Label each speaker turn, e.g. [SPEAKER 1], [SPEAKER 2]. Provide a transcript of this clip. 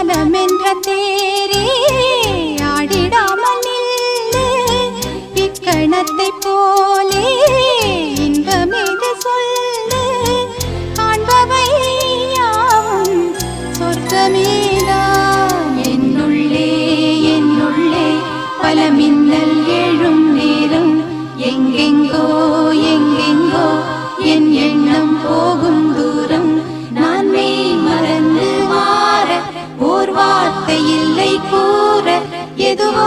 [SPEAKER 1] மனமென்ற தேரே ஆடிடாமல் நில்லு இக்கணத்தை போலே இன்பமேது சொல்லு காண்பவை யாவும் சொர்க்கமேதான் என்னுள்ளே என்னுள்ளே பல மின்னல் எழும் நேரம் எங்கெங்கோ எங்கெங்கோ என் எண்ணம் போகும் தூரம் நான் மெய் மறந்து மாற ஓர் வார்த்தை இல்லை கூற எதுவோ